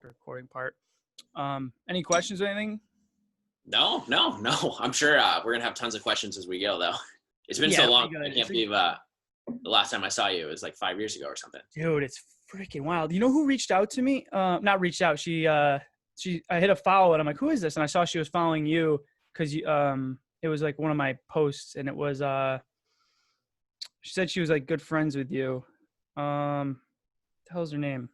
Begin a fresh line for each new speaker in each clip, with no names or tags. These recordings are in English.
the recording part. Any questions or anything?
No. I'm sure we're gonna have tons of questions as we go, though. It's been
Yeah,
so long.
pretty
I
good.
can't believe the last time I saw you, it was like 5 years ago or something.
Dude, it's freaking wild. You know who reached out to me? Not reached out. I hit a follow and I'm like, who is this? And I saw she was following you because it was like one of my posts and it was she said she was like good friends with you. The hell's her name?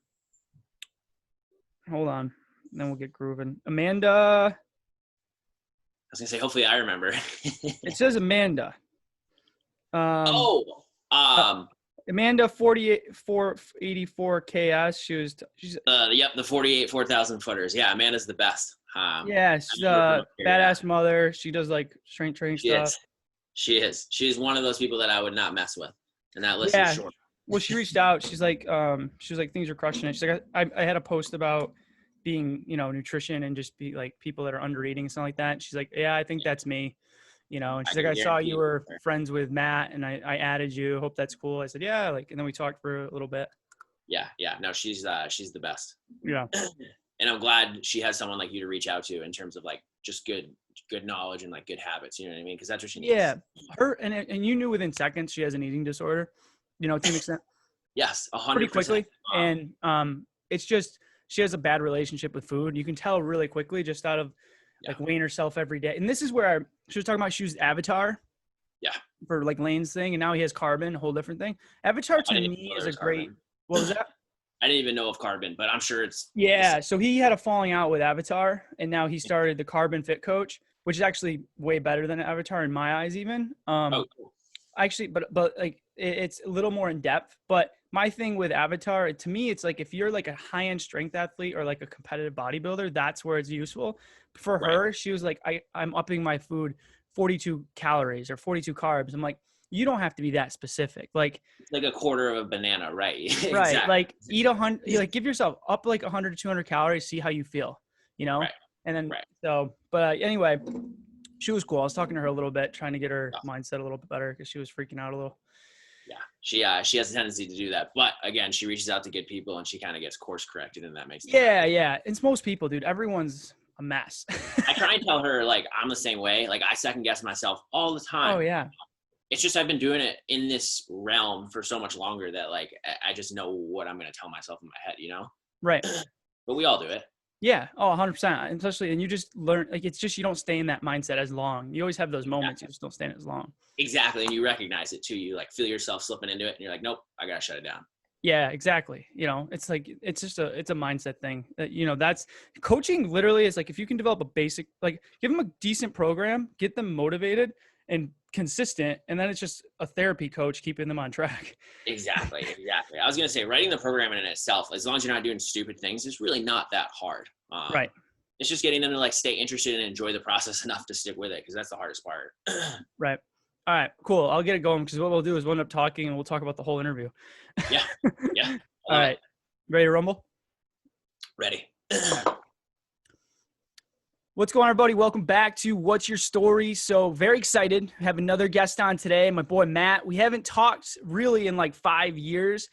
Hold on. And then we'll get grooving. Amanda.
I was gonna say, hopefully I remember.
It says Amanda.
Oh,
Amanda 484 KS. She's
yep, the 48 4,000 footers. Yeah, Amanda's the best.
yeah, she's a badass mother. She does like strength training stuff.
She is. She's one of those people that I would not mess with. And that list is short.
Well, she reached out. She's like, things are crushing it. She's like, I had a post about being, nutrition and just be like people that are under eating and stuff like that. And she's like, yeah, I think that's me. And she's like, I saw you were friends with Matt and I added you. Hope that's cool. I said, yeah, and then we talked for a little bit.
Yeah. No, she's the best.
Yeah.
And I'm glad she has someone like you to reach out to in terms of like just good knowledge and like good habits. You know what I mean? Because that's what she needs.
Yeah. Her and you knew within seconds she has an eating disorder, to an extent.
Yes, 100%.
Pretty quickly. And it's just she has a bad relationship with food. You can tell really quickly just out of like weighing herself every day. And this is where she was talking about she used Avatar.
Yeah.
For like Lane's thing. And now he has Carbon, a whole different thing. Avatar to me is a great – what was that?
I didn't even know of Carbon, but I'm sure it's –
yeah. So he had a falling out with Avatar, and now he started the Carbon Fit Coach, which is actually way better than Avatar in my eyes even.
Cool.
Actually, but like it's a little more in depth. But my thing with Avatar, to me, it's like if you're like a high-end strength athlete or like a competitive bodybuilder, that's where it's useful. For her, she was like, I'm upping my food 42 calories or 42 carbs. I'm like, you don't have to be that specific. Like
a quarter of a banana, right?
Right. Exactly. Like eat 100, like give yourself up like 100 to 200 calories, see how you feel, Right. And then, but anyway, she was cool. I was talking to her a little bit, trying to get her mindset a little bit better because she was freaking out a little.
Yeah. She has a tendency to do that. But again, she reaches out to good people and she kind of gets course corrected and that makes sense.
Yeah. It's most people, dude. Everyone's a mess.
I try and tell her like, I'm the same way. Like I second guess myself all the time.
Oh yeah.
It's just I've been doing it in this realm for so much longer that like I just know what I'm going to tell myself in my head,
Right.
But we all do it.
Yeah. Oh, 100%. Especially, and you just learn, like, it's just, you don't stay in that mindset as long. You always have those moments. You just don't stay in it as long.
Exactly. And you recognize it too. You like feel yourself slipping into it and you're like, nope, I got to shut it down.
Yeah, exactly. It's like, it's a mindset thing that, that's coaching literally is like, if you can develop a basic, like give them a decent program, get them motivated and consistent. And then it's just a therapy coach keeping them on track.
Exactly. I was going to say writing the program in itself, as long as you're not doing stupid things, is really not that hard.
Right.
It's just getting them to like stay interested and enjoy the process enough to stick with it. Cause that's the hardest part.
Right. All right, cool. I'll get it going because what we'll do is we'll end up talking and we'll talk about the whole interview.
Yeah.
All right. Ready to rumble?
Ready.
What's going on, everybody? Welcome back to What's Your Story? So very excited. I have another guest on today, my boy, Matt. We haven't talked really in like 5 years,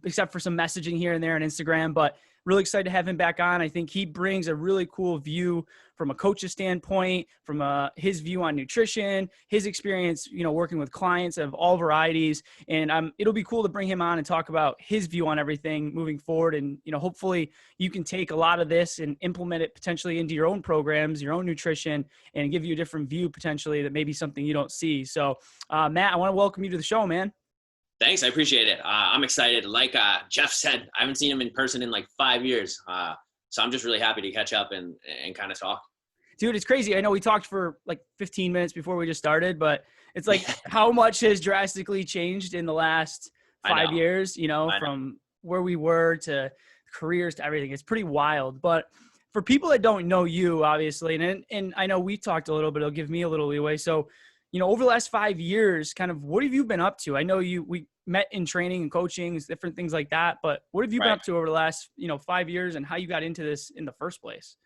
except for some messaging here and there on Instagram, but really excited to have him back on. I think he brings a really cool view from a coach's standpoint, from his view on nutrition, his experience, working with clients of all varieties. And it'll be cool to bring him on and talk about his view on everything moving forward. And, hopefully you can take a lot of this and implement it potentially into your own programs, your own nutrition, and give you a different view potentially that may be something you don't see. So, Matt, I want to welcome you to the show, man.
Thanks. I appreciate it. I'm excited. Like Jeff said, I haven't seen him in person in like 5 years. So I'm just really happy to catch up and kind of talk.
Dude, it's crazy. I know we talked for like 15 minutes before we just started, but it's like how much has drastically changed in the last 5 years, from where we were to careers to everything. It's pretty wild. But for people that don't know you, obviously, and I know we talked a little bit, it'll give me a little leeway. So, over the last 5 years, kind of what have you been up to? I know we met in training and coaching, different things like that, but what have you been up to over the last, 5 years and how you got into this in the first place?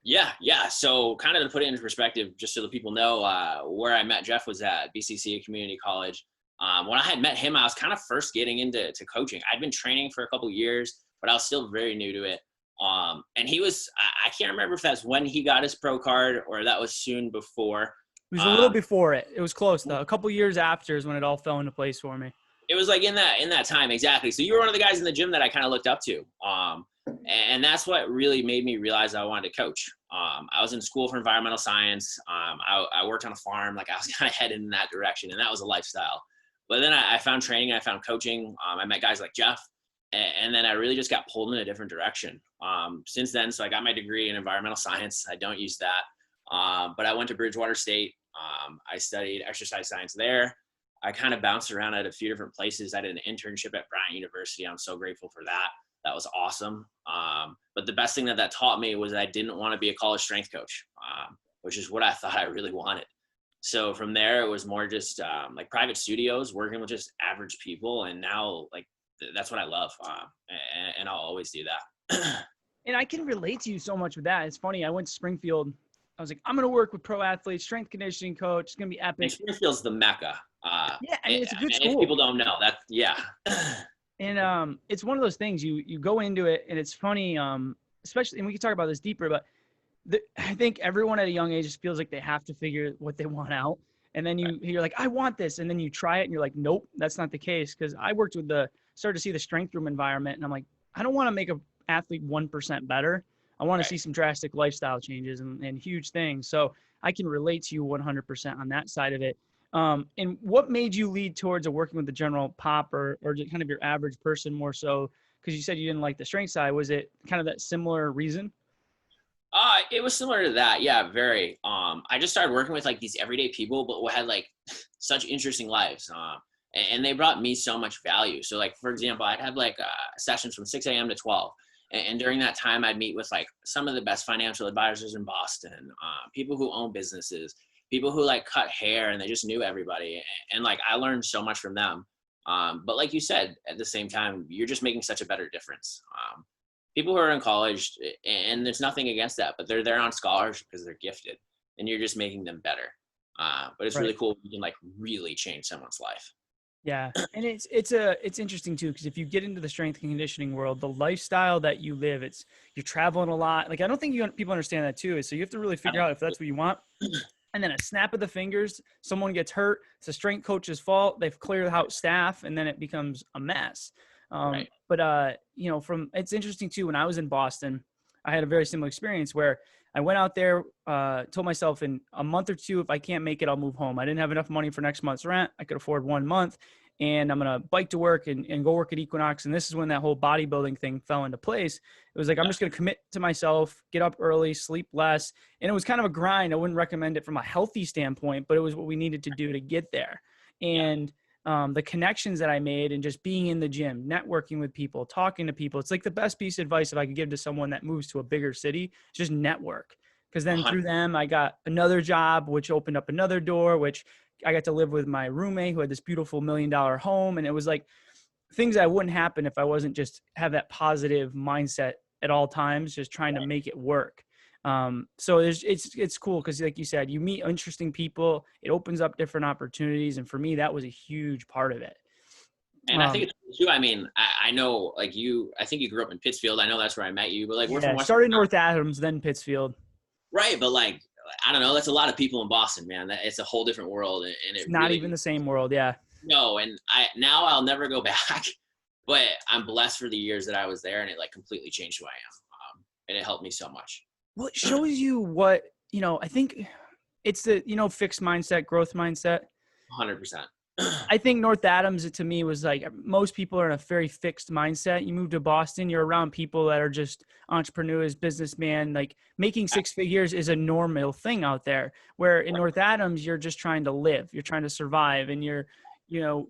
Yeah. So kind of to put it into perspective, just so that people know, where I met Jeff was at BCC Community College. When I had met him, I was kind of first getting into coaching. I'd been training for a couple of years, but I was still very new to it. And he was, I can't remember if that's when he got his pro card or that was soon before.
It was a little before it. It was close though. A couple years after is when it all fell into place for me.
It was like in that time. Exactly. So you were one of the guys in the gym that I kind of looked up to. And that's what really made me realize I wanted to coach. I was in school for environmental science. I worked on a farm. Like I was kind of headed in that direction, and that was a lifestyle. But then I found training. I found coaching. I met guys like Jeff, and then I really just got pulled in a different direction. Since then, so I got my degree in environmental science. I don't use that, but I went to Bridgewater State. I studied exercise science there. I kind of bounced around at a few different places. I did an internship at Bryant University. I'm so grateful for that. That was awesome. But the best thing that taught me was that I didn't want to be a college strength coach, which is what I thought I really wanted. So from there, it was more just like private studios, working with just average people. And now like that's what I love. And I'll always do that.
And I can relate to you so much with that. It's funny. I went to Springfield. I was like, I'm going to work with pro athletes, strength conditioning coach. It's going to be epic.
And Springfield's the Mecca.
Yeah, I mean, it's a good school.
If people don't know that. Yeah.
And it's one of those things you go into it, and it's funny, especially, and we can talk about this deeper, but I think everyone at a young age just feels like they have to figure what they want out. And then you're like, I want this. And then you try it and you're like, nope, that's not the case. Cause I started to see the strength room environment, and I'm like, I don't want to make an athlete 1% better. I want to see some drastic lifestyle changes and huge things. So I can relate to you 100% on that side of it. And what made you lead towards working with the general pop or just kind of your average person more so? Because you said you didn't like the strength side. Was it kind of that similar reason?
It was similar to that. Yeah, very. I just started working with like these everyday people, but who had like such interesting lives. And they brought me so much value. So like, for example, I'd have like sessions from 6 a.m. to 12. And during that time, I'd meet with like some of the best financial advisors in Boston, people who own businesses, people who like cut hair, and they just knew everybody. And like, I learned so much from them. But like you said, at the same time, you're just making such a better difference. People who are in college, and there's nothing against that, but they're there on scholarship because they're gifted, and you're just making them better. But it's really cool. You can like really change someone's life.
Yeah. And it's interesting too, because if you get into the strength and conditioning world, the lifestyle that you live, you're traveling a lot. Like, I don't think people understand that too. So you have to really figure out if that's what you want. And then a snap of the fingers, someone gets hurt. It's a strength coach's fault. They've cleared out staff, and then it becomes a mess. But it's interesting too. When I was in Boston, I had a very similar experience where I went out there, told myself in a month or two, if I can't make it, I'll move home. I didn't have enough money for next month's rent. I could afford 1 month, and I'm going to bike to work and go work at Equinox. And this is when that whole bodybuilding thing fell into place. It was like, I'm just going to commit to myself, get up early, sleep less. And it was kind of a grind. I wouldn't recommend it from a healthy standpoint, but it was what we needed to do to get there. And the connections that I made, and just being in the gym, networking with people, talking to people. It's like the best piece of advice that I could give to someone that moves to a bigger city, just network. Because then through them, I got another job, which opened up another door, which I got to live with my roommate who had this beautiful $1 million home. And it was like things that wouldn't happen if I wasn't just have that positive mindset at all times, just trying to make it work. So it's cool because, like you said, you meet interesting people. It opens up different opportunities, and for me, that was a huge part of it.
And I think it's cool too. I mean, I know, like you. I think you grew up in Pittsfield. I know that's where I met you. But like, we're from
started in North Adams, then Pittsfield.
Right, but like, I don't know. That's a lot of people in Boston, man. It's a whole different world, and it's
not even the same world. Yeah.
No, and I'll never go back. But I'm blessed for the years that I was there, and it like completely changed who I am. And it helped me so much.
Well, it shows you what, I think it's the, fixed mindset, growth mindset.
100%.
I think North Adams, to me, was like most people are in a very fixed mindset. You move to Boston, you're around people that are just entrepreneurs, businessmen, like making 6 figures is a normal thing out there. Where in North Adams, you're just trying to live, you're trying to survive, and you're,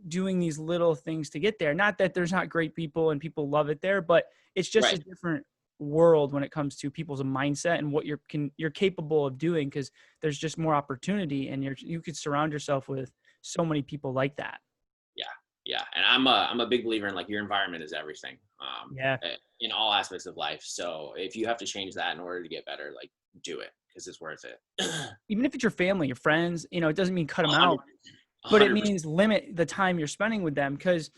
doing these little things to get there. Not that there's not great people and people love it there, but it's just a different world when it comes to people's mindset and what you're capable of doing, because there's just more opportunity, and you could surround yourself with so many people like that.
Yeah. And I'm a big believer in like your environment is everything. In all aspects of life. So if you have to change that in order to get better, like do it, because it's worth it.
Even if it's your family, your friends, it doesn't mean cut them out, but it means limit the time you're spending with them. Because,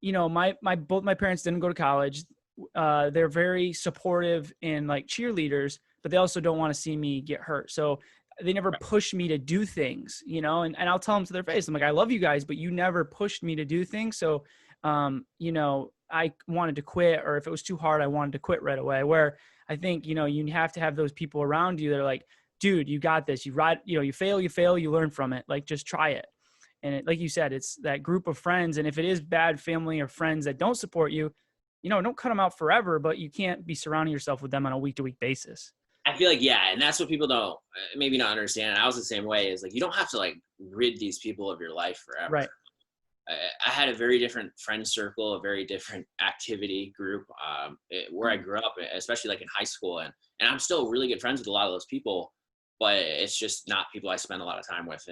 both my parents didn't go to college. they're very supportive and like cheerleaders, but they also don't want to see me get hurt. So they never push me to do things, you know, and I'll tell them to their face, I'm like, I love you guys, but you never pushed me to do things. So, you know, I wanted to quit, or if it was too hard, I wanted to quit right away. Where I think, you know, you have to have those people around you that are like, dude, you got this. You ride, you know, you fail, you learn from it. Like, just try it. And it, like you said, it's that group of friends. And if it is bad family or friends that don't support you, you know, don't cut them out forever, but you can't be surrounding yourself with them on a week-to-week basis.
I feel like, yeah, and that's what people don't maybe not understand. And I was the same way. Is like, you don't have to like rid these people of your life forever.
Right.
I had a very different friend circle, a very different activity group where I grew up, especially like in high school, and I'm still really good friends with a lot of those people, but it's just not people I spend a lot of time with,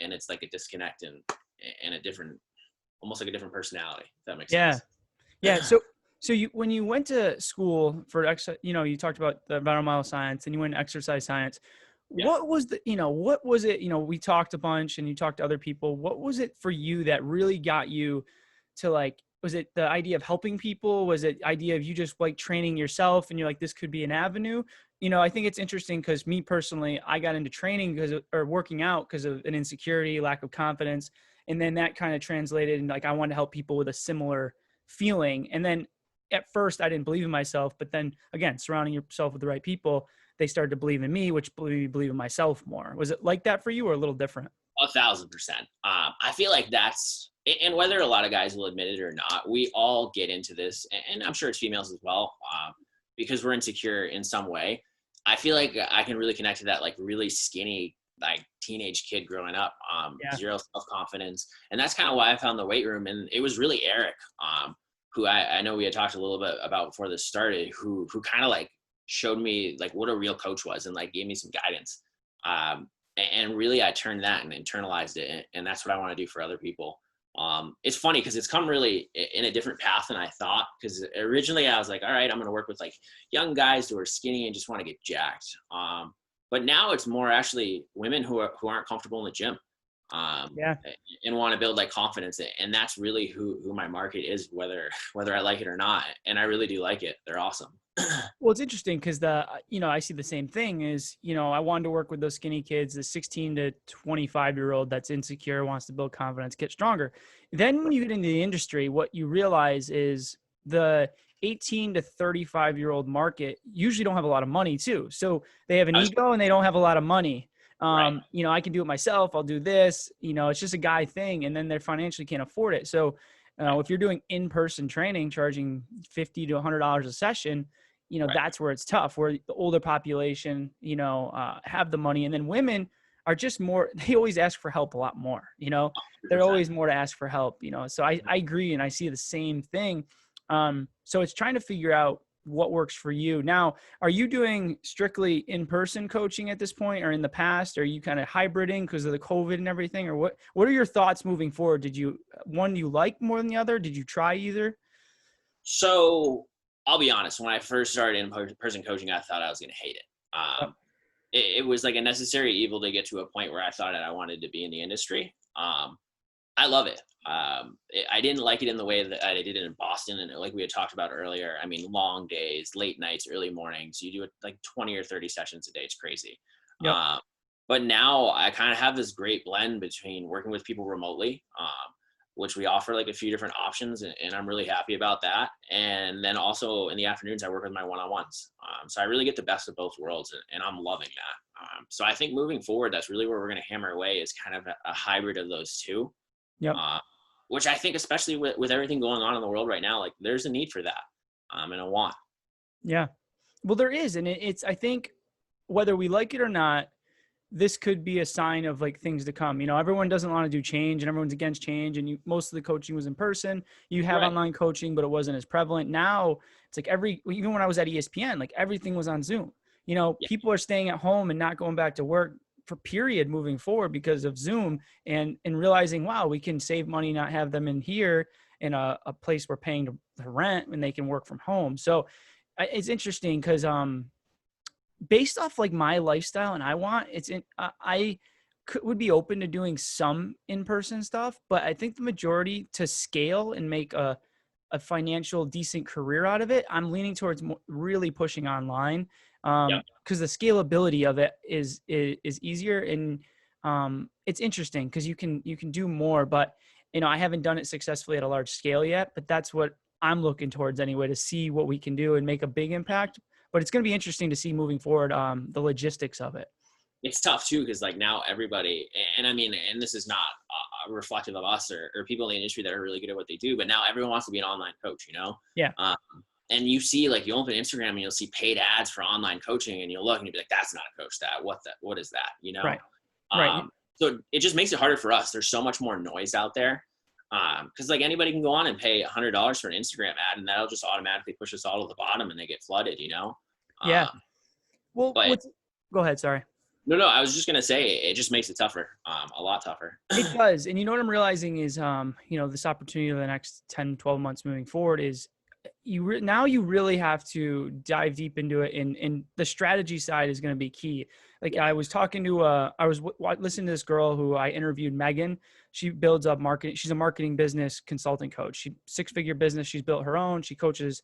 and it's like a disconnect and a different, almost like a different personality. If that makes
Yeah.
sense.
Yeah. So you, when you went to school for you know, you talked about the environmental science and you went to exercise science.
Yeah.
What was the, you know, what was it, you know, we talked a bunch and you talked to other people. What was it for you that really got you to like, was it the idea of helping people? Was it idea of you just like training yourself and you're like, this could be an avenue? You know, I think it's interesting because me personally, I got into training or working out because of an insecurity, lack of confidence. And then that kind of translated and like, I wanted to help people with a similar feeling. And then at first I didn't believe in myself, but then again, surrounding yourself with the right people, they started to believe in me, which made me believe in myself more. Was it like that for you or a little different?
1,000%. I feel like that's, and whether a lot of guys will admit it or not, we all get into this, and I'm sure it's females as well, because we're insecure in some way. I feel like I can really connect to that, like really skinny, like teenage kid growing up, zero self-confidence. And that's kind of why I found the weight room. And it was really Eric, who I know we had talked a little bit about before this started, who kind of like showed me like what a real coach was and like gave me some guidance. And really I turned that and internalized it. And that's what I want to do for other people. It's funny because it's come really in a different path than I thought. Because originally I was like, all right, I'm going to work with like young guys who are skinny and just want to get jacked. But now it's more actually women who aren't comfortable in the gym, and want to build like confidence. And that's really who my market is, whether I like it or not. And I really do like it. They're awesome.
Well, it's interesting because you know, I see the same thing is, you know, I wanted to work with those skinny kids, the 16 to 25-year-old that's insecure, wants to build confidence, get stronger. Then when you get into the industry, what you realize is the 18 to 35-year-old market usually don't have a lot of money too. So they have an ego and they don't have a lot of money. You know, I can do it myself. I'll do this, you know, it's just a guy thing. And then they financially can't afford it. So if you're doing in-person training, charging $50 to $100 a session, you know, that's where it's tough, where the older population, you know, have the money. And then women are just more, they always ask for help a lot more, you know, they're always more to ask for help, you know? So I agree. And I see the same thing. So it's trying to figure out what works for you. Now, are you doing strictly in-person coaching at this point, or in the past? Are you kind of hybriding because of the COVID and everything? Or what are your thoughts moving forward? Did you, one you like more than the other? Did you try either?
So I'll be honest, when I first started in-person coaching, I thought I was going to hate it. It was like a necessary evil to get to a point where I thought that I wanted to be in the industry. I love it. I didn't like it in the way that I did it in Boston. And like we had talked about earlier, I mean, long days, late nights, early mornings, you do it like 20 or 30 sessions a day. It's crazy.
Yep.
But now I kind of have this great blend between working with people remotely, which we offer like a few different options, and I'm really happy about that. And then also in the afternoons, I work with my one-on-ones. So I really get the best of both worlds, and I'm loving that. So I think moving forward, that's really where we're going to hammer away, is kind of a hybrid of those two.
Yep.
Which I think, especially with everything going on in the world right now, like there's a need for that, and a want.
Yeah. Well, there is. And it's, I think whether we like it or not, this could be a sign of like things to come. You know, everyone doesn't want to do change and everyone's against change. And most of the coaching was in person. You have online coaching, but it wasn't as prevalent. Now it's like even when I was at ESPN, like everything was on Zoom. You know, people are staying at home and not going back to work for period moving forward because of Zoom, and realizing, wow, we can save money, not have them in here in a place we're paying the rent, and they can work from home. So it's interesting because, based off like my lifestyle and I would be open to doing some in-person stuff, but I think the majority to scale and make a a financial decent career out of it, I'm leaning towards really pushing online. Because the scalability of it is easier, and it's interesting because you can do more, but I haven't done it successfully at a large scale yet, but that's what I'm looking towards anyway, to see what we can do and make a big impact. But it's going to be interesting to see moving forward, the logistics of it.
It's tough too, because like now everybody, and I mean, and this is not reflective of us or people in the industry that are really good at what they do, but now everyone wants to be an online coach,
Yeah.
And you see, like, you open Instagram and you'll see paid ads for online coaching, and you'll look and you'll be like, that's not a coach that, what is that?
Right.
So it just makes it harder for us. There's so much more noise out there. Cause like anybody can go on and pay $100 for an Instagram ad, and that'll just automatically push us all to the bottom and they get flooded,
Yeah. Well,
but
go ahead. Sorry.
No, I was just going to say it just makes it tougher, a lot tougher.
It does. And what I'm realizing is, this opportunity over the next 10, 12 months moving forward is you really have to dive deep into it. And the strategy side is going to be key. Like I was talking to, listening to this girl who I interviewed, Megan. She builds up marketing. She's a marketing business consulting coach. She 6-figure business. She's built her own. She coaches,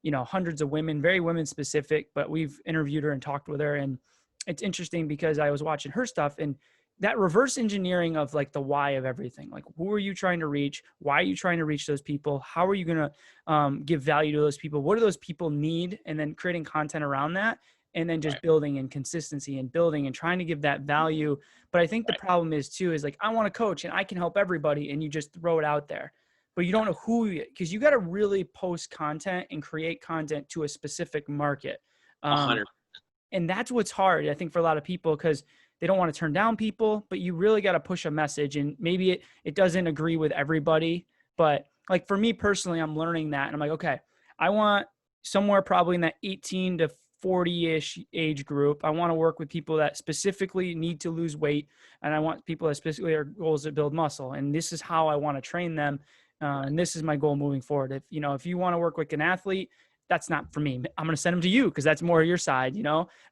hundreds of women, very women specific, but we've interviewed her and talked with her. And it's interesting because I was watching her stuff, and that reverse engineering of like the why of everything, like who are you trying to reach? Why are you trying to reach those people? How are you going to give value to those people? What do those people need? And then creating content around that, and then just building and consistency and building and trying to give that value. But I think the problem is too, is like, I want to coach and I can help everybody. And you just throw it out there, but you don't know because you got to really post content and create content to a specific market.
100%.
And that's what's hard, I think, for a lot of people, because they don't want to turn down people, but you really got to push a message. And maybe it doesn't agree with everybody. But like for me personally, I'm learning that. And I'm like, okay, I want somewhere probably in that 18 to 40-ish age group. I want to work with people that specifically need to lose weight. And I want people that specifically are goals to build muscle. And this is how I want to train them. And this is my goal moving forward. If you want to work with an athlete, that's not for me. I'm going to send them to you because that's more your side.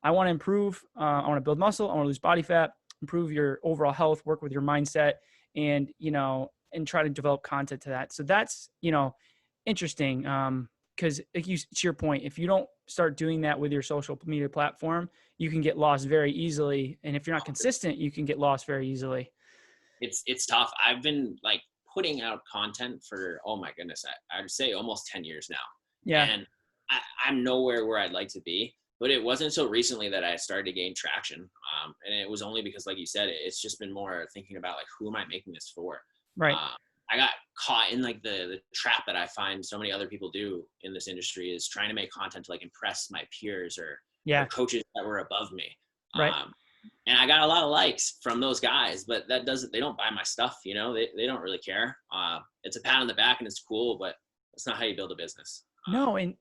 I want to improve. I want to build muscle. I want to lose body fat, improve your overall health, work with your mindset, and, and try to develop content to that. So that's, interesting. Because to your point, if you don't start doing that with your social media platform, you can get lost very easily. And if you're not consistent, you can get lost very easily.
It's tough. I've been like putting out content for, oh my goodness, I'd say almost 10 years now.
Yeah.
And I'm nowhere where I'd like to be, but it wasn't so recently that I started to gain traction. And it was only because, like you said, it's just been more thinking about like, who am I making this for?
Right.
I got caught in like the trap that I find so many other people do in this industry, is trying to make content to like impress my peers or coaches that were above me.
Right.
And I got a lot of likes from those guys, but they don't buy my stuff. They don't really care. It's a pat on the back and it's cool, but that's not how you build a business.
No. And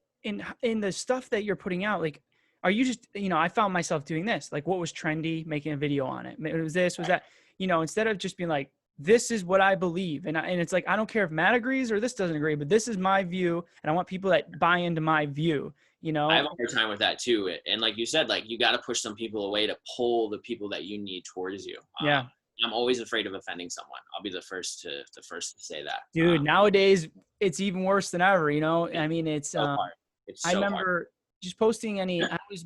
in the stuff that you're putting out, like, are you just, I found myself doing this, like what was trendy, making a video on it. It was this, was that, instead of just being like, this is what I believe. And it's like, I don't care if Matt agrees or this doesn't agree, but this is my view. And I want people that buy into my view, I
have a hard time with that too. And like you said, like you got to push some people away to pull the people that you need towards you.
Yeah.
I'm always afraid of offending someone. I'll be the first to say that.
Dude, nowadays it's even worse than ever, I mean, it's so
hard. It's so
I remember
hard.
Just posting this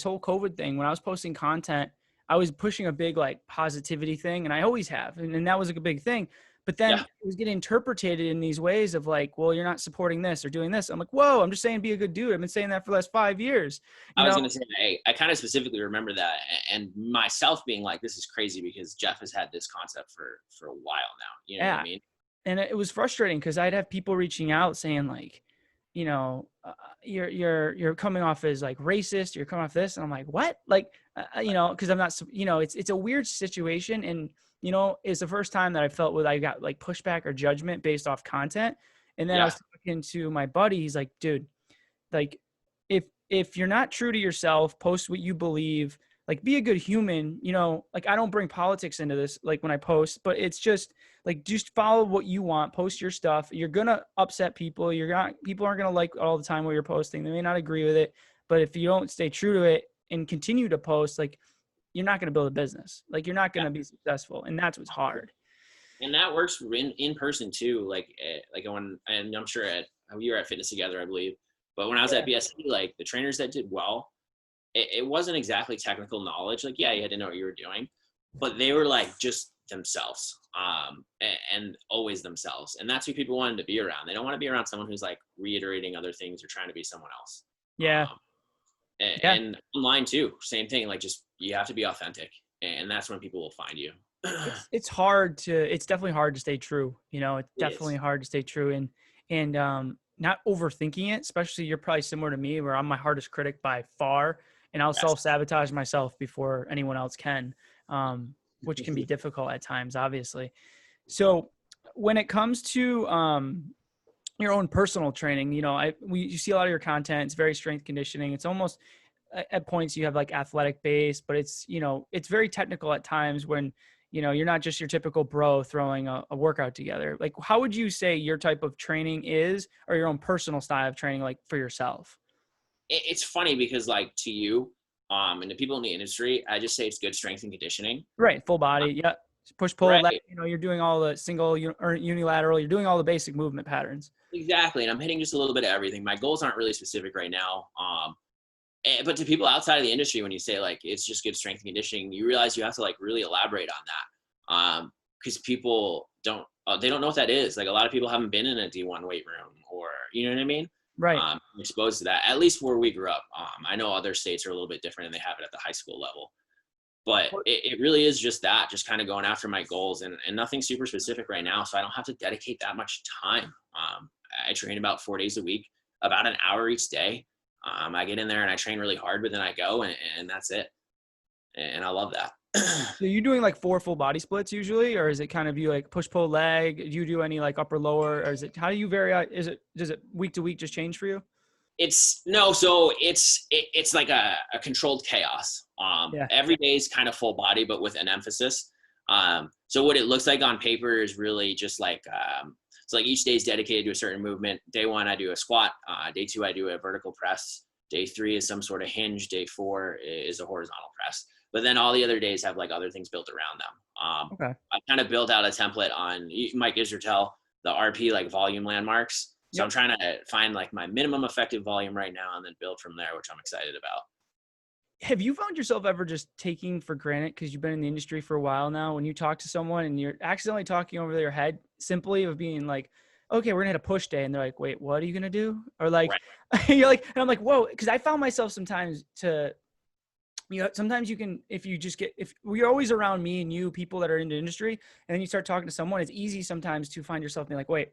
whole COVID thing, when I was posting content, I was pushing a big like positivity thing, and I always have. And that was like a big thing. But then it was getting interpreted in these ways of like, well, you're not supporting this or doing this. I'm like, whoa, I'm just saying be a good dude. I've been saying that for the last 5 years.
I was going to say, I kind of specifically remember that, and myself being like, this is crazy because Jeff has had this concept for a while now. You know what I mean?
And it was frustrating because I'd have people reaching out saying like, you're coming off as like racist, you're coming off this. And I'm like, what? Like, cause I'm not, it's a weird situation. And, it's the first time that I felt I got like pushback or judgment based off content. And then I was talking to my buddy. He's like, dude, like if you're not true to yourself, post what you believe, like be a good human, like I don't bring politics into this, like when I post, but it's just like, just follow what you want, post your stuff. You're going to upset people. People aren't going to like all the time what you're posting. They may not agree with it, but if you don't stay true to it and continue to post, like you're not going to build a business. Like you're not going to be successful. And that's what's hard.
And that works in person too. Like when, and I'm sure we were at fitness together, I believe. But when I was
Yeah.
at BSC, like the trainers that did well, it wasn't exactly technical knowledge. Like, yeah, you had to know what you were doing, but they were like just themselves, and always themselves. And that's who people wanted to be around. They don't want to be around someone who's like reiterating other things or trying to be someone else.
Yeah.
Um,
Yeah.
and online too, same thing. Like, just you have to be authentic, and that's when people will find you.
It's definitely hard to stay true. It's
It
definitely
is.
hard to stay true and not overthinking it, especially you're probably similar to me where I'm my hardest critic by far. And I'll
Yes.
self-sabotage myself before anyone else can, which can be difficult at times, obviously. So when it comes to your own personal training, you see a lot of your content. It's very strength conditioning. It's almost at points you have like athletic base, but it's very technical at times when, you're not just your typical bro throwing a workout together. Like, how would you say your type of training is, or your own personal style of training, like for yourself?
It's funny because like to you, and the people in the industry, I just say it's good strength and conditioning.
Right. Full body. Yeah. Push, pull,
Right.
you're doing all the single or unilateral, you're doing all the basic movement patterns.
Exactly. And I'm hitting just a little bit of everything. My goals aren't really specific right now. But to people outside of the industry, when you say like it's just good strength and conditioning, you realize you have to like really elaborate on that, because people they don't know what that is. Like a lot of people haven't been in a D1 weight room, or you know what I mean.
Right.
Exposed to that, at least where we grew up. I know other states are a little bit different and they have it at the high school level, but it really is just that, just kind of going after my goals, and nothing super specific right now. So I don't have to dedicate that much time. I train about 4 days a week, about an hour each day. I get in there and I train really hard, but then I go and that's it. And I love that.
So you doing like 4 full body splits usually, or is it kind of you like push, pull, leg? Do you do any like upper, lower, or how do you vary? Does it week to week just change for you?
It's no, so it's like a controlled chaos.
Yeah.
Every day is kind of full body, but with an emphasis. So what it looks like on paper is really just like, it's like each day is dedicated to a certain movement. Day 1, I do a squat. Day 2, I do a vertical press. Day 3 is some sort of hinge. Day 4 is a horizontal press. But then all the other days have like other things built around them.
Okay.
I kind of built out a template on Mike Israel, the RP like volume landmarks. So I'm trying to find like my minimum effective volume right now and then build from there, which I'm excited about.
Have you found yourself ever just taking for granted, because you've been in the industry for a while now, when you talk to someone and you're accidentally talking over their head simply of being like, okay, we're gonna hit a push day, and they're like, wait, what are you gonna do? Or like,
Right.
you're like, and I'm like, whoa, because I found myself sometimes sometimes you can, if you're always around me and you people that are in the industry, and then you start talking to someone, it's easy sometimes to find yourself being like, wait,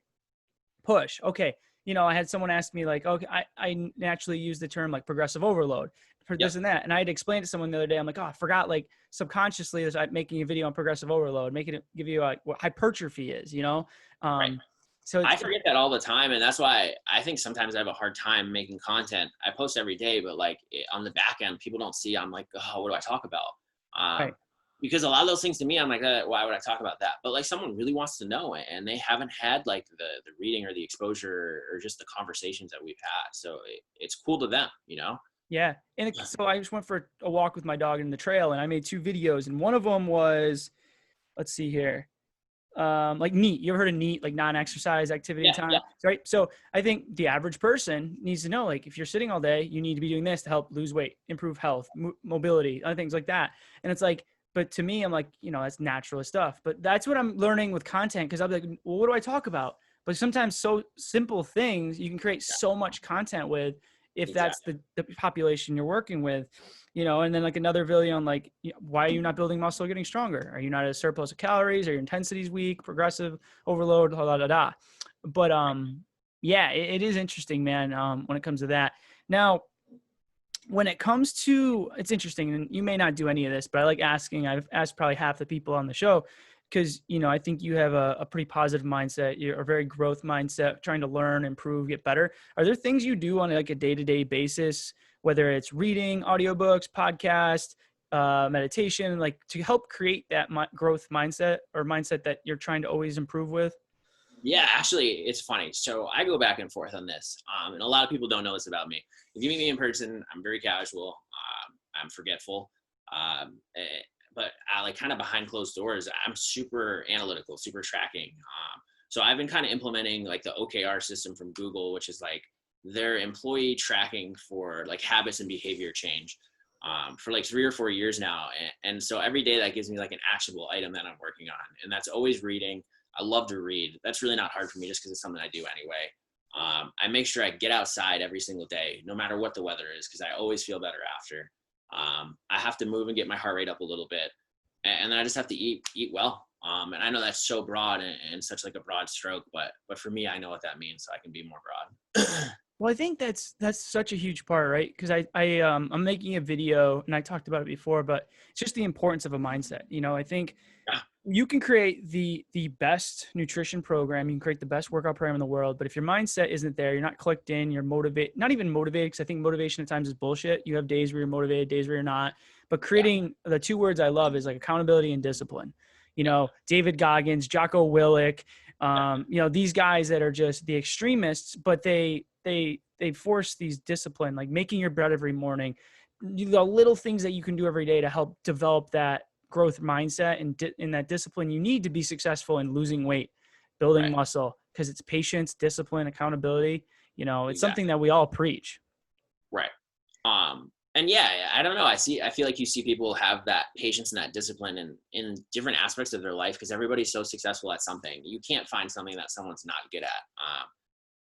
push. Okay. I had someone ask me like, okay, I naturally use the term like progressive overload for this and that. And I had explained to someone the other day, I'm like, oh, I forgot, like subconsciously I'm making a video on progressive overload, making it give you like what hypertrophy is,
Right.
So
I forget that all the time. And that's why I think sometimes I have a hard time making content. I post every day, but like on the back end, people don't see, I'm like, oh, what do I talk about?
right.
Because a lot of those things to me, I'm like, why would I talk about that? But like someone really wants to know it and they haven't had like the reading or the exposure or just the conversations that we've had. So it's cool to them,
Yeah. And so I just went for a walk with my dog in the trail, and I made 2 videos, and one of them was, let's see here. Like NEAT. You ever heard of NEAT, like non-exercise activity
Yeah.
time?
Yeah.
Right. So I think the average person needs to know, like, if you're sitting all day, you need to be doing this to help lose weight, improve health, mobility, other things like that. And it's like, but to me, I'm like, that's natural stuff. But that's what I'm learning with content, because I'm like, well, what do I talk about? But sometimes so simple things you can create so much content with, if that's
Exactly.
the population you're working with. And then like another video on like, why are you not building muscle, getting stronger? Are you not at a surplus of calories? Are your intensities weak, progressive overload, da, da, da, da. But yeah, it is interesting, man, when it comes to that. Now, when it comes to, it's interesting, and you may not do any of this, but I like asking, I've asked probably half the people on the show, because, I think you have a pretty positive mindset. You're a very growth mindset, trying to learn, improve, get better. Are there things you do on like a day-to-day basis, whether it's reading, audiobooks, podcast, meditation, like to help create that growth mindset, or mindset that you're trying to always improve with?
Yeah, actually, it's funny. So I go back and forth on this, and a lot of people don't know this about me. If you meet me in person, I'm very casual. I'm forgetful. but like kind of behind closed doors, I'm super analytical, super tracking. So I've been kind of implementing like the OKR system from Google, which is like their employee tracking for like habits and behavior change, for like 3 or 4 years now. And so every day that gives me like an actionable item that I'm working on. And that's always reading. I love to read. That's really not hard for me just because it's something I do anyway. I make sure I get outside every single day, no matter what the weather is, because I always feel better after. I have to move and get my heart rate up a little bit. And then I just have to eat well. And I know that's so broad and such like a broad stroke, but for me, I know what that means, so I can be more broad.
Well, I think that's such a huge part, right? Because I'm making a video, and I talked about it before, but it's just the importance of a mindset. You know, I think
Yeah.
you can create the best nutrition program, you can create the best workout program in the world, but if your mindset isn't there, you're not clicked in, you're motivated, not even motivated, because I think motivation at times is bullshit. You have days where you're motivated, days where you're not. But creating the two words I love is like accountability and discipline. You know, David Goggins, Jocko Willink, you know, these guys that are just the extremists, but they force these discipline, like making your bed every morning, the little things that you can do every day to help develop that growth mindset and in that discipline you need to be successful in losing weight, building
Right.
muscle, because it's patience, discipline, accountability. You know, it's something
Exactly.
that we all preach.
Right. And yeah, I don't know. I feel like you see people have that patience and that discipline in different aspects of their life, because everybody's so successful at something. You can't find something that someone's not good at.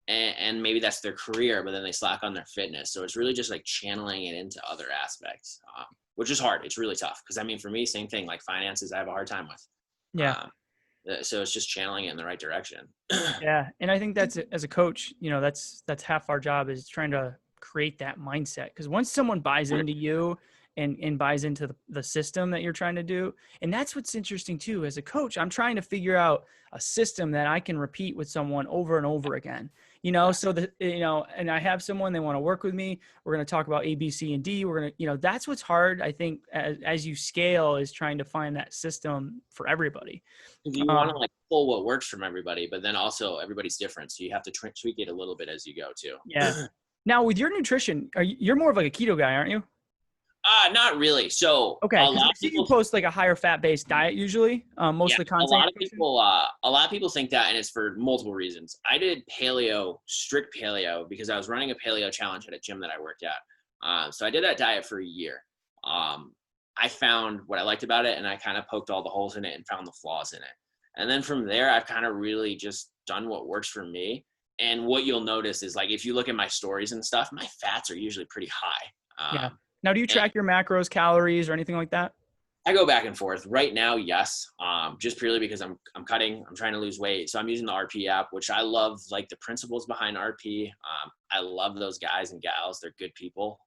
And maybe that's their career, but then they slack on their fitness. So it's really just like channeling it into other aspects, which is hard. It's really tough. Cause I mean, for me, same thing, like finances, I have a hard time with.
Yeah.
So it's just channeling it in the right direction.
Yeah. And I think that's, as a coach, you know, that's half our job, is trying to create that mindset. Because once someone buys into you and buys into the system that you're trying to do, and that's what's interesting too, as a coach, I'm trying to figure out a system that I can repeat with someone over and over again, you know, so that, you know, and I have someone, they want to work with me. We're going to talk about A, B, C, and D. We're going to, you know, that's what's hard, I think, as you scale, is trying to find that system for everybody.
You want to like pull what works from everybody, but then also everybody's different. So you have to tweak it a little bit as you go too.
Yeah. Now with your nutrition, you're more of like a keto guy, aren't you?
Not really. So
Okay,
a
because
lot
I
of
see you
people,
post like a higher fat based diet usually. Most
yeah,
of the content.
a lot of people think that, and it's for multiple reasons. I did paleo, strict paleo, because I was running a paleo challenge at a gym that I worked at. So I did that diet for a year. I found what I liked about it, and I kind of poked all the holes in it and found the flaws in it. And then from there, I've kind of really just done what works for me. And what you'll notice is, like, if you look at my stories and stuff, my fats are usually pretty high.
Yeah. Now, do you
And
track your macros, calories, or anything like that?
I go back and forth. Right now, yes, just purely because I'm cutting, I'm trying to lose weight. So I'm using the RP app, which I love, like the principles behind RP. I love those guys and gals. They're good people.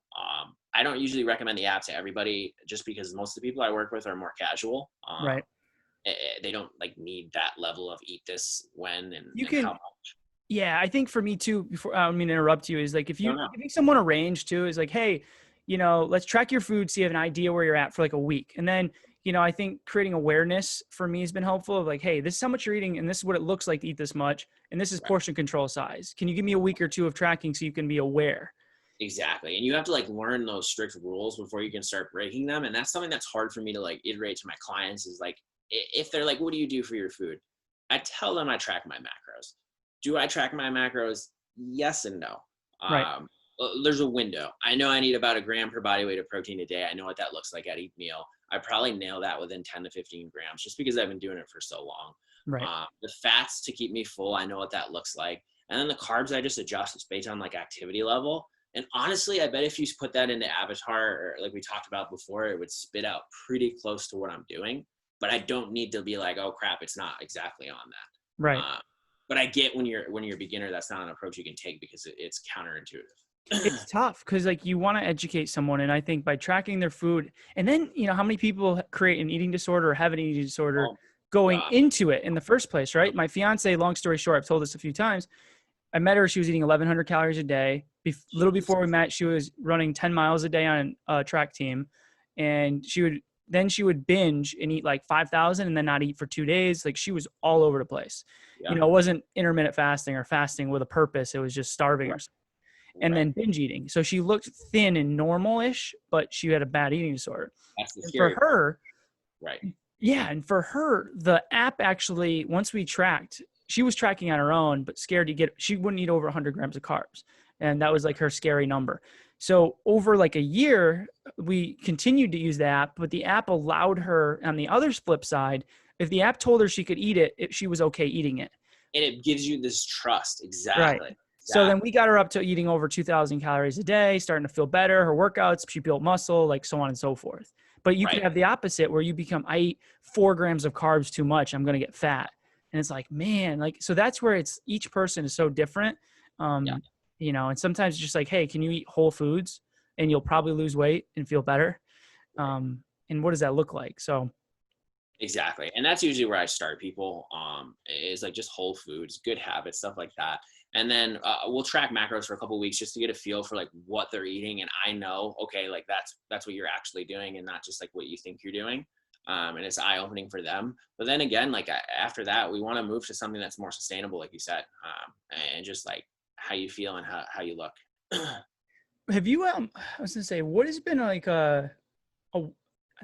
I don't usually recommend the app to everybody, just because most of the people I work with are more casual.
Right.
They don't like need that level of eat this when
You
and how
can.
much.
Yeah, I think for me too, before I don't mean to interrupt you, is like if
No,
you
no.
giving someone a range too, is like, hey, you know, let's track your food so you have an idea where you're at for like a week. And then, you know, I think creating awareness for me has been helpful, of like, hey, this is how much you're eating and this is what it looks like to eat this much. And this is
Right.
portion control size. Can you give me a week or two of tracking so you can be aware?
Exactly. And you have to like learn those strict rules before you can start breaking them. And that's something that's hard for me to like iterate to my clients, is like, if they're like, what do you do for your food? I tell them I track my macros. Do I track my macros? Yes and no.
Right.
There's a window. I know I need about a gram per body weight of protein a day. I know what that looks like at each meal. I probably nail that within 10 to 15 grams, just because I've been doing it for so long.
Right.
The fats to keep me full, I know what that looks like. And then the carbs, I just adjust. It's based on like activity level. And honestly, I bet if you put that into Avatar, or like we talked about before, it would spit out pretty close to what I'm doing. But I don't need to be like, oh crap, it's not exactly on that.
Right.
But I get when you're a beginner, that's not an approach you can take, because it's counterintuitive.
It's tough because like you want to educate someone. And I think by tracking their food, and then, you know, how many people create an eating disorder or have an eating disorder
Oh
going
gosh.
into it in the first place, right? My fiance, long story short, I've told this a few times. I met her, she was eating 1,100 calories a day. Little before we met, she was running 10 miles a day on a track team. And she would binge and eat like 5,000 and then not eat for 2 days. Like she was all over the place.
Yeah.
You know, it wasn't intermittent fasting or fasting with a purpose. It was just starving
Right.
herself. And then binge eating. So she looked thin and normal-ish, but she had a bad eating disorder.
That's the
And for
scary part.
her,
Right.
Yeah. And for her, the app actually, once we tracked, she was tracking on her own, but scared to she wouldn't eat over 100 grams of carbs. And that was like her scary number. So over like a year, we continued to use the app, but the app allowed her on the other flip side, if the app told her she could eat it, she was okay eating it.
And it gives you this trust.
Right.
Exactly.
So then
Exactly.
we got her up to eating over 2,000 calories a day, starting to feel better. Her workouts, she built muscle, like so on and so forth. But you could
Right.
have the opposite where you become, I eat 4 grams of carbs too much, I'm going to get fat. And it's like, man, like, so that's where it's each person is so different.
Yeah.
Um, and sometimes it's just like, hey, can you eat whole foods and you'll probably lose weight and feel better?
Right.
And what does that look like? So,
Exactly. And that's usually where I start people, is like just whole foods, good habits, stuff like that. And then we'll track macros for a couple of weeks just to get a feel for like what they're eating. And I know, okay, like that's what you're actually doing and not just like what you think you're doing. And it's eye opening for them. But then again, like after that, we want to move to something that's more sustainable, like you said, and just like how you feel and how you look.
have you, I was going to say, what has been like a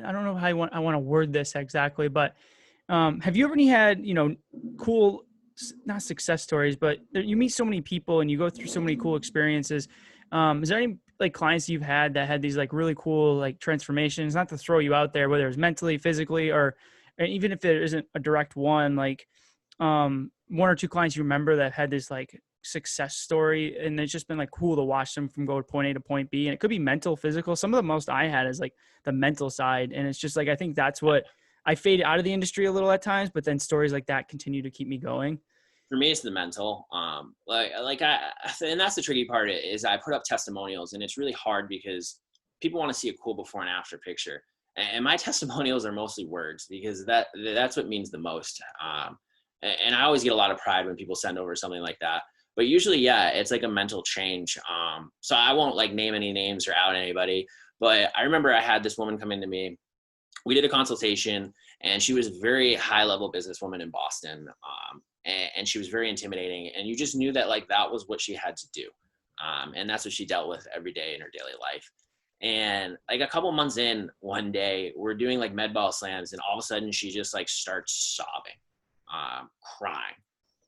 I don't know how I want to word this exactly, but have you ever had, cool, not success stories, but you meet so many people and you go through so many cool experiences. Is there any like clients you've had that had these like really cool like transformations, not to throw you out there, whether it's mentally, physically, or even if there isn't a direct one, like one or two clients you remember that had this like success story and it's just been like cool to watch them from go to point A to point B, and it could be mental, physical. Some of the most I had is like the mental side, and it's just like I think that's what I faded out of the industry a little at times, but then stories like that continue to keep me going.
For me, it's the mental. And that's the tricky part is I put up testimonials, and it's really hard because people want to see a cool before and after picture. And my testimonials are mostly words because that's what means the most. And I always get a lot of pride when people send over something like that. But usually, yeah, it's like a mental change. So I won't like name any names or out anybody. But I remember I had this woman come into me. We did a consultation, and she was a very high level businesswoman in Boston. And she was very intimidating, and you just knew that like that was what she had to do. And that's what she dealt with every day in her daily life. And like a couple months in, one day we're doing like med ball slams, and all of a sudden she just like starts sobbing, crying.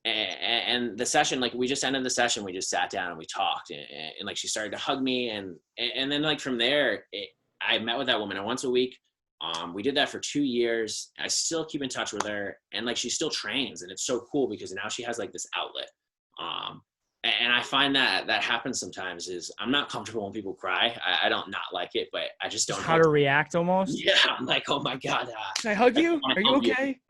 And the session, like we just ended the session, we just sat down and we talked, and like she started to hug me, and then like from there, I met with that woman once a week. We did that for 2 years. I still keep in touch with her, and like she still trains, and it's so cool because now she has like this outlet. And I find that happens sometimes is I'm not comfortable when people cry. I don't not like it, but I just
Just
don't
how
know.
to react almost.
Yeah, I'm like, oh my God.
Can I hug
I
you?
want
Are
to
you
hug you.
okay?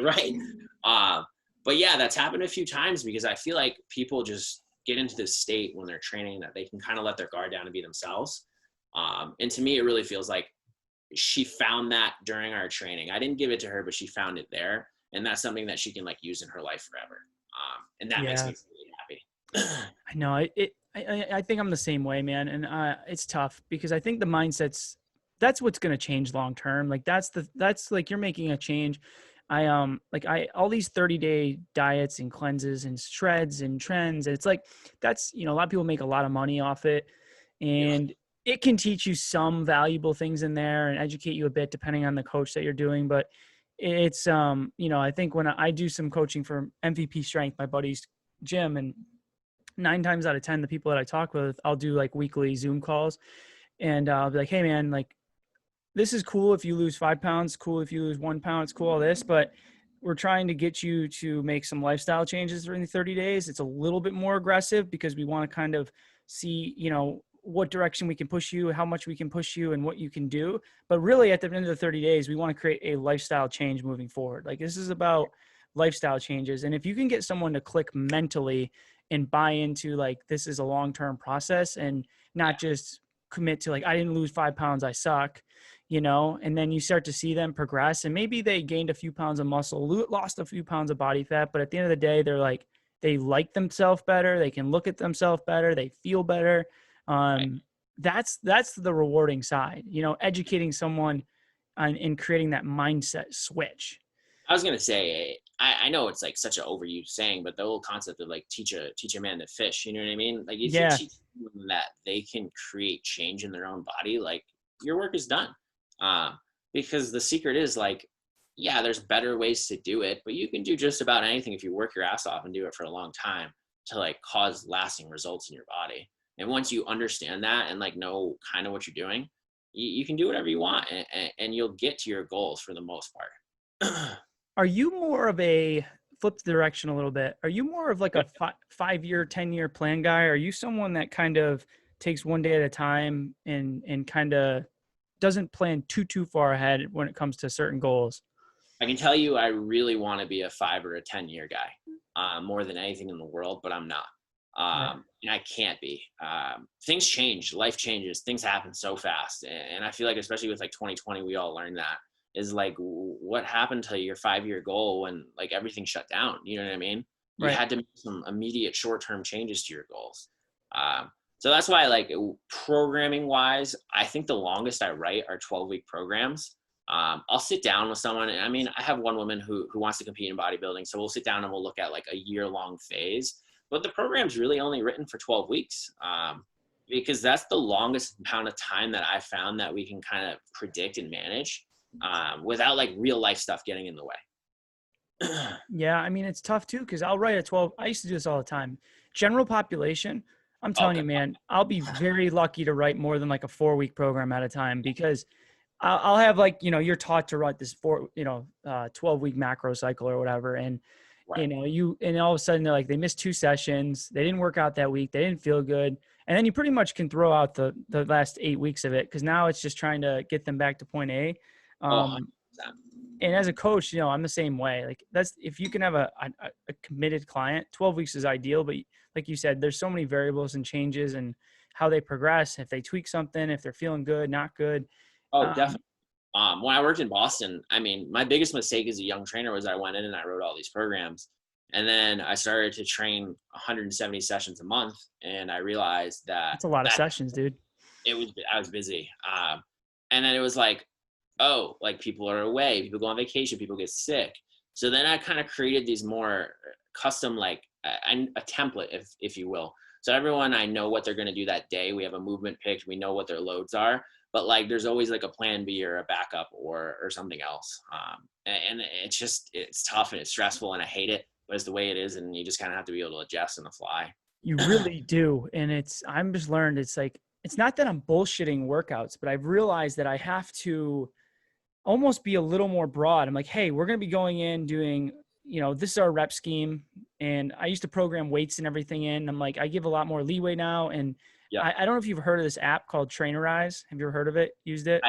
Right. But yeah, that's happened a few times because I feel like people just get into this state when they're training that they can kind of let their guard down and be themselves. And to me, it really feels like she found that during our training. I didn't give it to her, but she found it there. And that's something that she can like use in her life forever. And that makes
Yeah,
me really happy.
I know. I think I'm the same way, man. And it's tough because I think the that's what's going to change long term. Like that's like you're making a change. All these 30-day diets and cleanses and shreds and trends. It's like, that's, a lot of people make a lot of money off it,
Yeah.
and it can teach you some valuable things in there and educate you a bit depending on the coach that you're doing. But it's, I think when I do some coaching for MVP Strength, my buddy's gym, and 9 times out of 10, the people that I talk with, I'll do like weekly Zoom calls, and I'll be like, hey man, like, this is cool if you lose 5 pounds, cool if you lose 1 pound, it's cool, all this, but we're trying to get you to make some lifestyle changes during the 30 days. It's a little bit more aggressive because we want to kind of see, what direction we can push you, how much we can push you, and what you can do. But really at the end of the 30 days, we want to create a lifestyle change moving forward. Like, this is about lifestyle changes. And if you can get someone to click mentally and buy into like, this is a long-term process, and not just commit to like, I didn't lose 5 pounds, I suck, and then you start to see them progress, and maybe they gained a few pounds of muscle, lost a few pounds of body fat, but at the end of the day, they're like, they like themselves better. They can look at themselves better. They feel better.
Right.
That's the rewarding side, educating someone and creating that mindset switch.
I was gonna say, I know it's like such an overused saying, but the whole concept of like teach a man to fish, you know what I mean? Like if you
Yeah.
teach them that they can create change in their own body, like your work is done. because the secret is like, yeah, there's better ways to do it, but you can do just about anything if you work your ass off and do it for a long time to like cause lasting results in your body. And once you understand that and like know kind of what you're doing, you can do whatever you want, and you'll get to your goals for the most part.
Are you more of a flip the direction a little bit? Are you more of like a 5-year, 10-year plan guy? Are you someone that kind of takes one day at a time and kind of doesn't plan too far ahead when it comes to certain goals?
I can tell you, I really want to be a 5 or a 10-year guy, more than anything in the world, but I'm not.
Right.
And I can't be. Things change, life changes, things happen so fast. And I feel like, especially with like 2020, we all learned that is like, what happened to your 5-year goal when like everything shut down? You know what I mean? You
Right.
had to make some immediate short-term changes to your goals. So that's why, like, programming wise, I think the longest I write are 12-week programs. I'll sit down with someone. I mean, I have one woman who wants to compete in bodybuilding. So we'll sit down and we'll look at like a year-long phase. But the program's really only written for 12 weeks, because that's the longest amount of time that I found that we can kind of predict and manage, without like real life stuff getting in the way.
Yeah. I mean, it's tough too, because I'll write a 12. I used to do this all the time. General population, I'm telling
Okay.
you, man, I'll be very lucky to write more than like a 4-week program at a time, because I'll have like, you're taught to write this 12-week macro cycle or whatever. And,
Right.
and all of a sudden they're like, they missed 2 sessions. They didn't work out that week. They didn't feel good. And then you pretty much can throw out the last 8 weeks of it, because now it's just trying to get them back to point A.
Oh, 100%.
And as a coach, I'm the same way. Like that's, if you can have a committed client, 12 weeks is ideal. But like you said, there's so many variables and changes and how they progress. If they tweak something, if they're feeling good, not good.
Oh, definitely. When I worked in Boston, I mean, my biggest mistake as a young trainer was I went in and I wrote all these programs, and then I started to train 170 sessions a month, and I realized that
That's a lot of sessions, dude.
I was busy. And then it was like, oh, like people are away, people go on vacation, people get sick. So then I kind of created these more custom, like a template, if you will. So everyone, I know what they're going to do that day. We have a movement picked. We know what their loads are. But like, there's always like a plan B or a backup or something else. And it's tough and it's stressful and I hate it, but it's the way it is. And you just kind of have to be able to adjust on the fly.
You really do. And I'm just learned, it's like, it's not that I'm bullshitting workouts, but I've realized that I have to almost be a little more broad. I'm like, hey, we're going to be going in doing, this is our rep scheme. And I used to program weights and everything in. I'm like, I give a lot more leeway now. And
Yeah.
I don't know if you've heard of this app called Trainerize. Have you ever heard of it? Used it?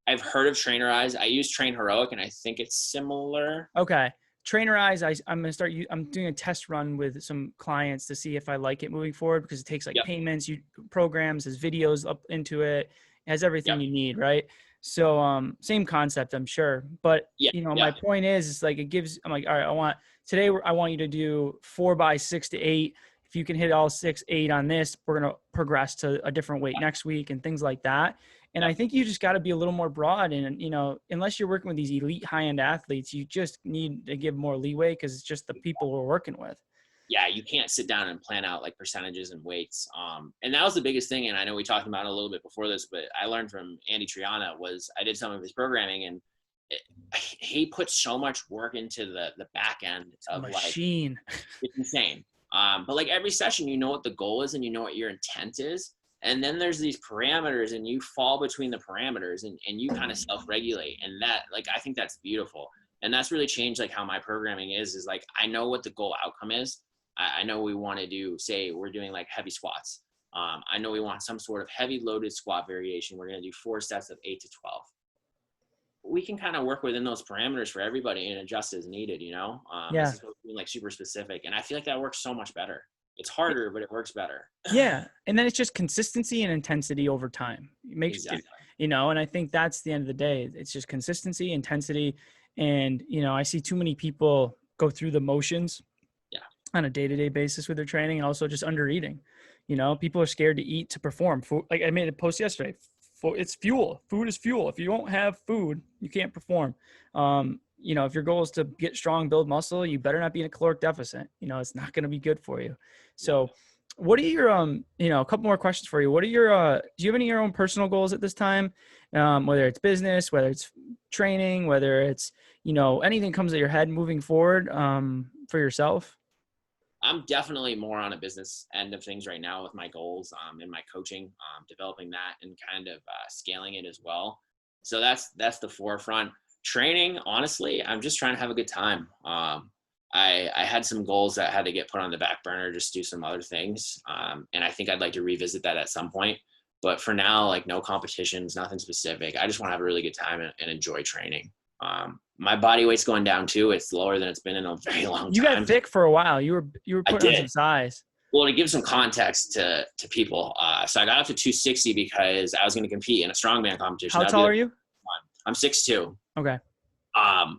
I've heard of Trainerize. I use Train Heroic, and I think it's similar.
Okay. Trainerize, I'm going to start, I'm doing a test run with some clients to see if I like it moving forward, because it takes like payments, programs, has videos up into it, has everything you need. Right. So, same concept, I'm sure. But, my point is like, I'm like, all right, today I want you to do 4 by 6 to 8. If you can hit all 6, 8 on this, we're going to progress to a different weight next week and things like that. And I think you just got to be a little more broad. And, unless you're working with these elite high-end athletes, you just need to give more leeway, because it's just the people we're working with.
Yeah, you can't sit down and plan out like percentages and weights. And that was the biggest thing. And I know we talked about it a little bit before this, but I learned from Andy Triana was I did some of his programming, and he put so much work into the back end of
machine.
Like, it's insane. But like every session, you know what the goal is and you know what your intent is. And then there's these parameters and you fall between the parameters and you kind of self-regulate. And that, like, I think that's beautiful. And that's really changed like how my programming is like, I know what the goal outcome is. I know we want to do, say we're doing like heavy squats. I know we want some sort of heavy loaded squat variation. We're going to do 4 sets of 8 to 12. We can kind of work within those parameters for everybody and adjust as needed, As opposed to being like super specific. And I feel like that works so much better. It's harder, but it works better.
Yeah. And then it's just consistency and intensity over time. It makes it, and I think that's the end of the day. It's just consistency, intensity. And, I see too many people go through the motions on a day-to-day basis with their training, and also just under eating. People are scared to eat to perform. Like I made a post yesterday. It's fuel. Food is fuel. If you don't have food, you can't perform. If your goal is to get strong, build muscle, you better not be in a caloric deficit. It's not going to be good for you. So what are your, a couple more questions for you. What are your, do you have any of your own personal goals at this time? Whether it's business, whether it's training, whether it's, anything comes to your head moving forward for yourself?
I'm definitely more on a business end of things right now with my goals in my coaching, developing that and kind of scaling it as well. So that's the forefront. Training, honestly, I'm just trying to have a good time. I had some goals that had to get put on the back burner, just do some other things. And I think I'd like to revisit that at some point. But for now, like no competitions, nothing specific. I just want to have a really good time and enjoy training. My body weight's going down too. It's lower than it's been in a very long time.
You got thick for a while. You were putting on some size.
Well, to give some context to people, so I got up to 260 because I was going to compete in a strongman competition.
How tall are you?
I'm 6'2".
Okay.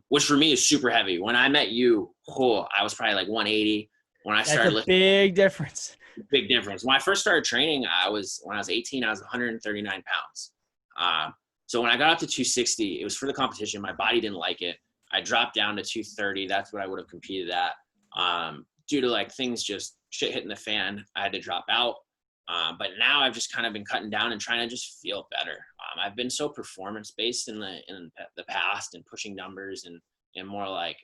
Which for me is super heavy. When I met you, I was probably like 180. When I started
lifting, big difference.
Big difference. When I first started training, when I was 18, I was 139 pounds. So when I got up to 260, it was for the competition. My body didn't like it. I dropped down to 230. That's what I would have competed at. Due to like things just shit hitting the fan, I had to drop out. But now I've just kind of been cutting down and trying to just feel better. I've been so performance based in the past and pushing numbers and more like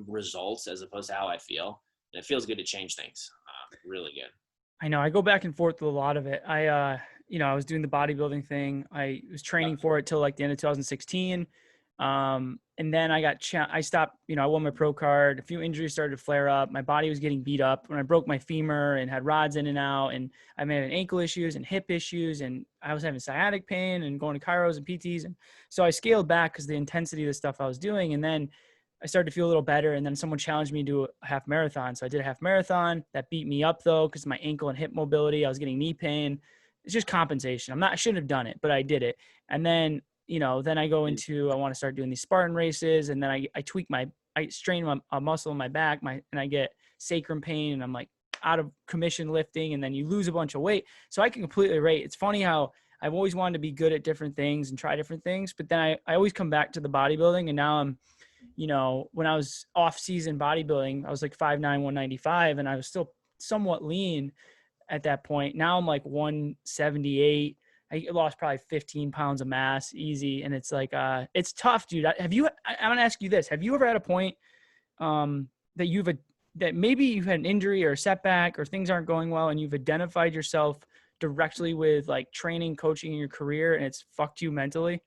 results as opposed to how I feel. And it feels good to change things. Really good.
I know. I go back and forth with a lot of it. I was doing the bodybuilding thing. I was training for it till like the end of 2016. And then I stopped, I won my pro card. A few injuries started to flare up. My body was getting beat up when I broke my femur and had rods in and out. And I had ankle issues and hip issues. And I was having sciatic pain and going to chiros and PTs. And so I scaled back because the intensity of the stuff I was doing. And then I started to feel a little better. And then someone challenged me to do a half marathon. So I did a half marathon. That beat me up though, because my ankle and hip mobility, I was getting knee pain. It's just compensation. I shouldn't have done it, but I did it. And then, then I go into, I want to start doing these Spartan races. And then I strain a muscle in my back, and I get sacrum pain, and I'm like out of commission lifting, and then you lose a bunch of weight. So I can completely rate. It's funny how I've always wanted to be good at different things and try different things, but then I always come back to the bodybuilding. And now I'm, when I was off season bodybuilding, I was like 5'9", 195, and I was still somewhat lean at that point. Now I'm like 178. I lost probably 15 pounds of mass easy. And it's like, it's tough, dude. I'm going to ask you this. Have you ever had a point that maybe you've had an injury or a setback or things aren't going well, and you've identified yourself directly with like training, coaching in your career, and it's fucked you mentally?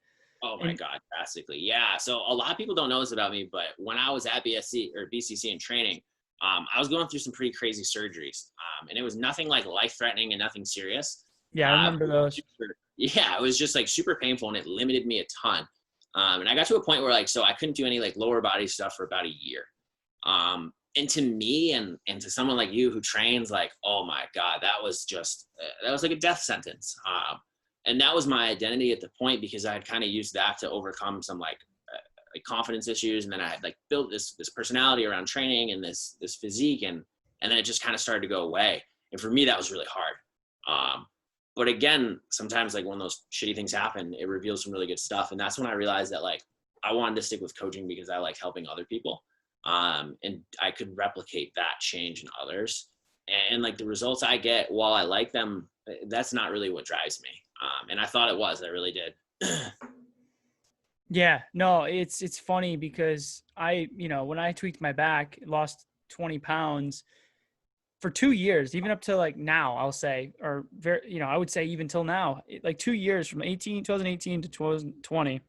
Oh my God, drastically. Yeah. So a lot of people don't know this about me, but when I was at BCC in training, I was going through some pretty crazy surgeries. And it was nothing like life-threatening and nothing serious.
Yeah, I remember those.
It was just like super painful, and it limited me a ton. And I got to a point where like, so I couldn't do any like lower body stuff for about a year. And to me and to someone like you who trains, like, oh my God, that was like a death sentence. And that was my identity at the point, because I had kind of used that to overcome some like confidence issues. And then I had like built this personality around training and this physique. And then it just kind of started to go away. And for me, that was really hard. But again, sometimes like when those shitty things happen, it reveals some really good stuff. And that's when I realized that like I wanted to stick with coaching because I like helping other people. And I could replicate that change in others. And like the results I get, while I like them, that's not really what drives me. And I thought it was. I really did.
Yeah, no, it's funny because when I tweaked my back, lost 20 pounds for 2 years, even up to like now, I'll say, or very, I would say even till now, like 2 years from 2018 to 2020,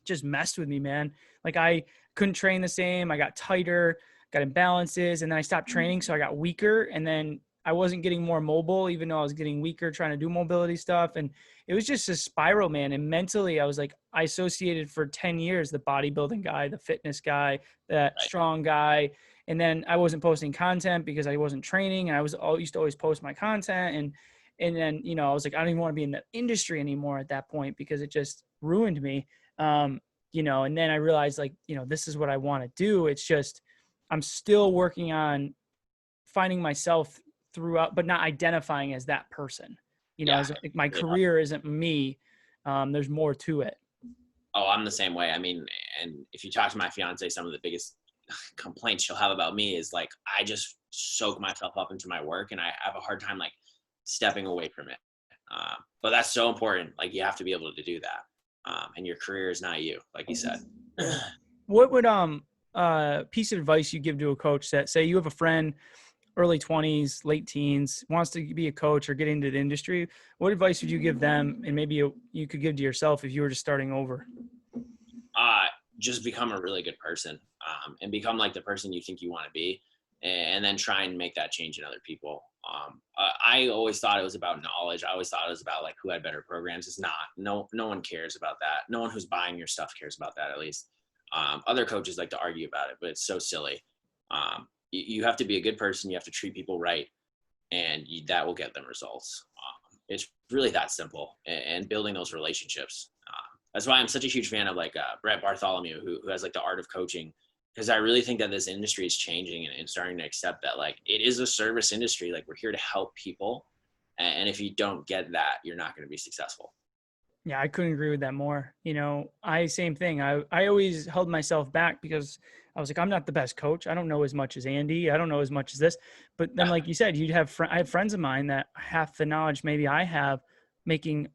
just messed with me, man. Like I couldn't train the same. I got tighter, got imbalances, and then I stopped training. So I got weaker, and then I wasn't getting more mobile, even though I was getting weaker trying to do mobility stuff. And it was just a spiral, man. And mentally, I was like, I associated for 10 years, the bodybuilding guy, the fitness guy, that strong guy. And then I wasn't posting content because I wasn't training. And I used to always post my content. And then, I was like, I don't even want to be in the industry anymore at that point because it just ruined me. And then I realized like, this is what I want to do. It's just, I'm still working on finding myself throughout, but not identifying as that person, as like my career isn't me. There's more to it.
Oh, I'm the same way. I mean, and if you talk to my fiance, some of the biggest complaints she'll have about me is like, I just soak myself up into my work and I have a hard time like stepping away from it. But that's so important. Like you have to be able to do that. and your career is not you, like you said.
What would piece of advice you give to a coach that, say you have a friend, early 20s, late teens, wants to be a coach or get into the industry? What advice would you give them, and maybe you could give to yourself if you were just starting over?
Just become a really good person, and become like the person you think you want to be, and then try and make that change in other people. I always thought it was about knowledge. I always thought it was about like who had better programs. It's not. No one cares about that. No one who's buying your stuff cares about that, at least. Other coaches like to argue about it, but it's so silly. You have to be a good person. You have to treat people right, and that will get them results. It's really that simple, and building those relationships. That's why I'm such a huge fan of like Brett Bartholomew, who has like the art of coaching, because I really think that this industry is changing and starting to accept that like it is a service industry. Like we're here to help people, and if you don't get that, you're not going to be successful.
Yeah, I couldn't agree with that more. Same thing. I always held myself back because I was like, I'm not the best coach. I don't know as much as Andy. I don't know as much as this. But then, like you said, I have friends of mine that have the knowledge maybe I have, making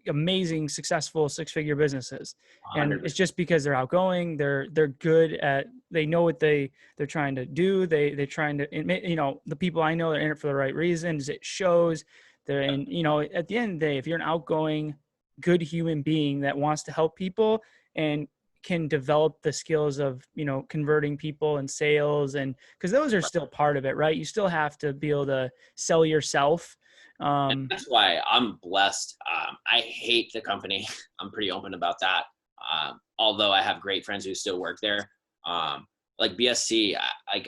amazing, successful 6-figure businesses.
100%.
And it's just because they're outgoing. They're good at, they know what they're trying to do. They're trying to, the people I know, they're in it for the right reasons. It shows. They're in, at the end of the day, if you're an outgoing, good human being that wants to help people and can develop the skills of, converting people and sales, and because those are still part of it, right? You still have to be able to sell yourself.
And that's why I'm blessed. I hate the company. I'm pretty open about that. Although I have great friends who still work there. Like BSC,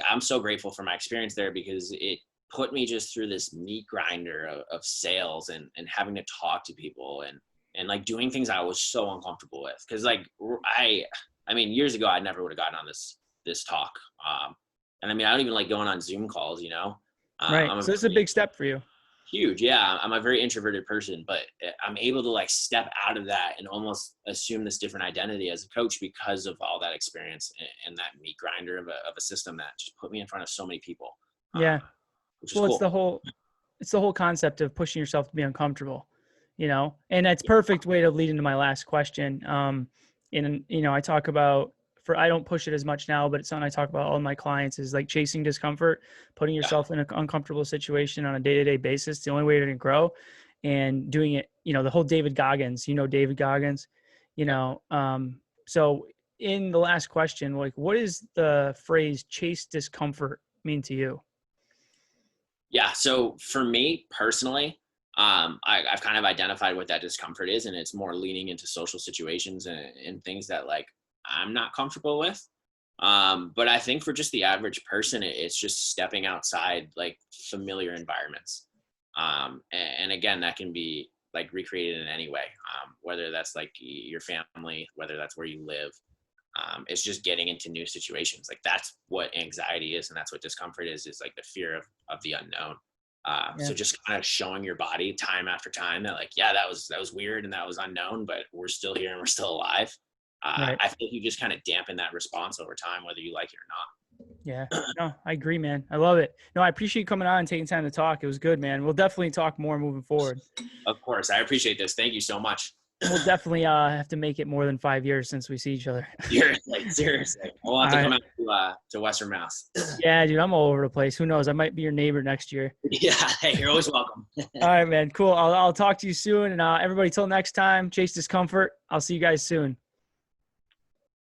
I'm so grateful for my experience there, because it put me just through this meat grinder of sales and having to talk to people and like doing things I was so uncomfortable with. Cause like, I mean, years ago, I never would have gotten on this talk. And I mean, I don't even like going on Zoom calls,
Right. So it's a big step for you.
Huge. Yeah. I'm a very introverted person, but I'm able to like step out of that and almost assume this different identity as a coach because of all that experience and that meat grinder of a system that just put me in front of so many people.
Yeah.
Which is
Well,
cool.
it's the whole concept of pushing yourself to be uncomfortable, and that's perfect way to lead into my last question. I talk about, I don't push it as much now, but it's something I talk about all my clients, is like chasing discomfort, putting yourself in an uncomfortable situation on a day-to-day basis. The only way to grow, and doing it, the whole David Goggins, David Goggins, so in the last question, like, what is the phrase chase discomfort mean to you?
Yeah. So for me personally, I've kind of identified what that discomfort is, and it's more leaning into social situations and things that like I'm not comfortable with. But I think for just the average person, it's just stepping outside like familiar environments. And again, that can be like recreated in any way, whether that's like your family, whether that's where you live. It's just getting into new situations. Like that's what anxiety is, and that's what discomfort is like the fear of the unknown. So just kind of showing your body time after time that like, yeah, that was weird and that was unknown, but we're still here and we're still alive.
Right.
I think you just kind of dampen that response over time, whether you like it or not.
Yeah, no, I agree, man. I love it. No, I appreciate you coming on and taking time to talk. It was good, man. We'll definitely talk more moving forward.
Of course. I appreciate this. Thank you so much.
We'll definitely have to make it more than 5 years since we see each other.
Seriously. We'll have to come out to Western Mass.
Yeah, dude, I'm all over the place. Who knows? I might be your neighbor next year.
Yeah, hey, you're always welcome.
All right, man. Cool. I'll talk to you soon. And everybody, till next time, chase discomfort. I'll see you guys soon.